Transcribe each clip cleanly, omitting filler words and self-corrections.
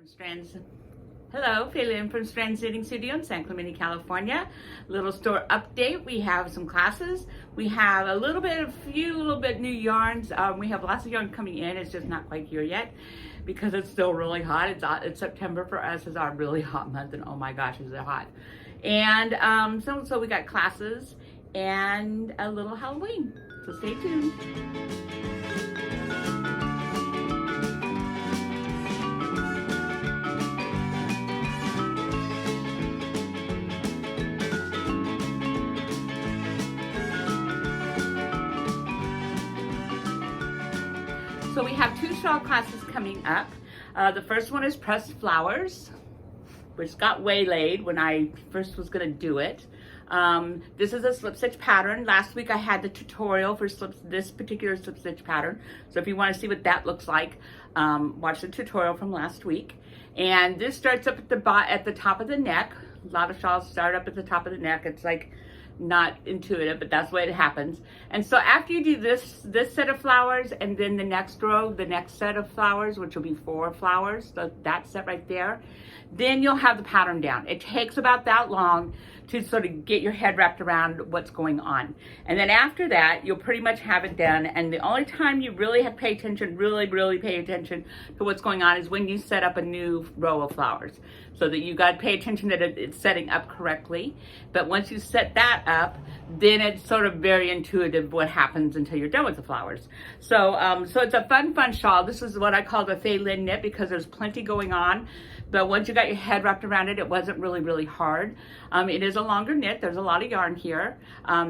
from Strands. Hello, Faylin from Strands Knitting Studio in San Clemente, California. Little store update. We have some classes. We have a little bit new yarns. We have lots of yarn coming in. It's just not quite here yet because it's still really hot. It's September for us is our really hot month, and oh my gosh, is it hot. And so we got classes and a little Halloween. So stay tuned. So we have two shawl classes coming up. The first one is pressed flowers, which got waylaid when I first was gonna do it. This is a slip stitch pattern. Last week I had the tutorial for this particular slip stitch pattern. So if you wanna see what that looks like, watch the tutorial from last week. And this starts up at the top of the neck. A lot of shawls start up at the top of the neck. It's like not intuitive, but that's the way it happens. And so after you do this set of flowers and then the next row, the next set of flowers, which will be 4 flowers, so that set right there, then you'll have the pattern down. It takes about that long to sort of get your head wrapped around what's going on. And then after that, you'll pretty much have it done. And the only time you really have to pay attention, really pay attention to what's going on is when you set up a new row of flowers. So that you got to pay attention that it's setting up correctly. But once you set that up, then it's sort of very intuitive what happens until you're done with the flowers. So so it's a fun shawl. This is what I call the Faylin knit because there's plenty going on. But once you got your head wrapped around it, it wasn't really hard. It is a longer knit. There's a lot of yarn here.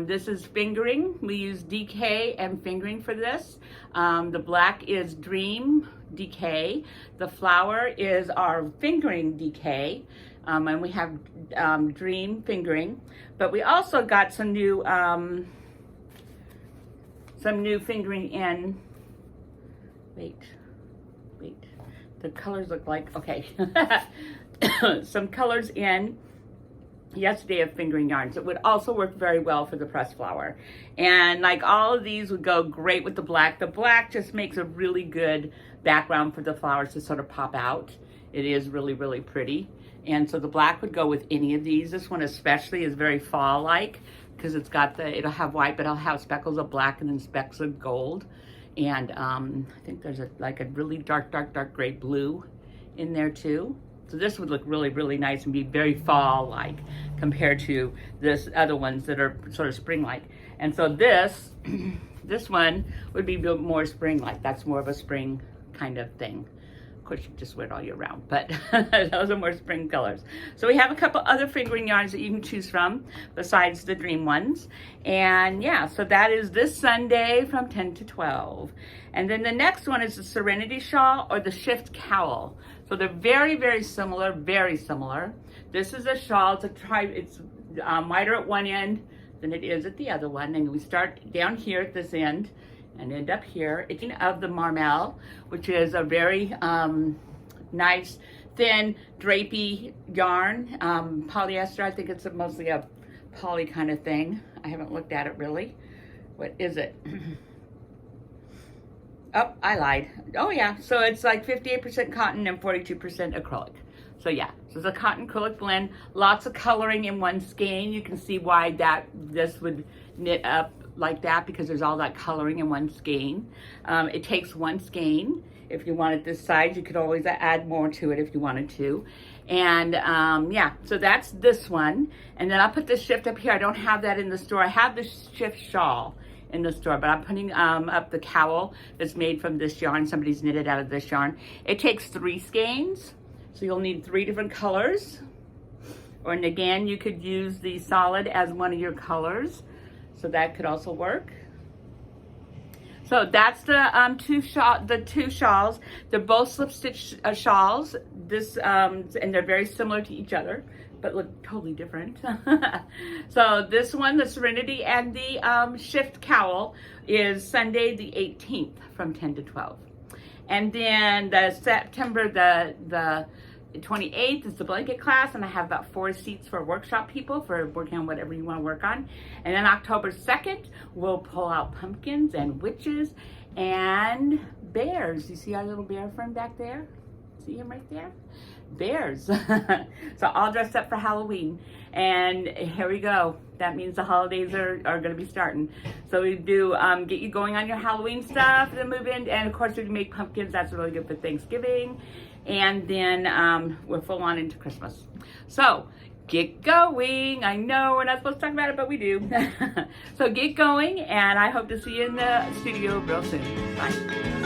This is fingering. We use DK and fingering for this. The black is Dream DK. The flower is our fingering DK. And we have Dream fingering. But we also got some new fingering in. Wait. The colors look like, okay. Some colors in yesterday of fingering yarns. It would also work very well for the pressed flower. And like all of these would go great with the black. The black just makes a really good background for the flowers to sort of pop out. It is really pretty. And so the black would go with any of these. This one especially is very fall-like because it's got it'll have white, but it'll have speckles of black and then specks of gold. And I think there's like a really dark gray blue in there too. So this would look really nice and be very fall-like compared to this other ones that are sort of spring-like. And so this one would be more spring-like. That's more of a spring kind of thing. Of course, you can just wear it all year round, but those are more spring colors. So we have a couple other fingering yarns that you can choose from besides the Dream ones. And yeah, so that is this Sunday from 10 to 12. And then the next one is the Serenity Shawl or the Shift Cowl. So they're very similar, This is a shawl. It's wider at one end than it is at the other one. And we start down here at this end and end up here. It's of the Marmel, which is a very nice, thin, drapey yarn. Polyester, I think it's mostly a poly kind of thing. I haven't looked at it really. What is it? Oh, I lied. Oh yeah, so it's like 58% cotton and 42% acrylic. So yeah, so it's a cotton acrylic blend. Lots of coloring in one skein. You can see why this would knit up like that because there's all that coloring in one skein. It takes one skein. If you wanted this size, you could always add more to it if you wanted to. And yeah, so that's this one. And then I'll put the Shift up here. I don't have that in the store. I have the Shift Shawl in the store, but I'm putting up the cowl that's made from this yarn. Somebody's knitted out of this yarn. It takes 3 skeins, so you'll need 3 different colors. And again, you could use the solid as one of your colors. So that could also work. So that's the two shawls. They're both slip stitch shawls. And they're very similar to each other, but look totally different. So this one, the Serenity and the Shift Cowl, is Sunday the 18th from 10 to 12. And then the September the 28th is the blanket class, and I have about 4 seats for workshop people for working on whatever you want to work on. And then October 2nd, we'll pull out pumpkins and witches and bears. You see our little bear friend back there? See him right there? Bears. So all dressed up for Halloween. And here we go. That means the holidays are going to be starting. So we do get you going on your Halloween stuff, then move in. And of course, we make pumpkins. That's really good for Thanksgiving. And then we're full on into Christmas. So get going. I know we're not supposed to talk about it, but we do. So get going. And I hope to see you in the studio real soon. Bye.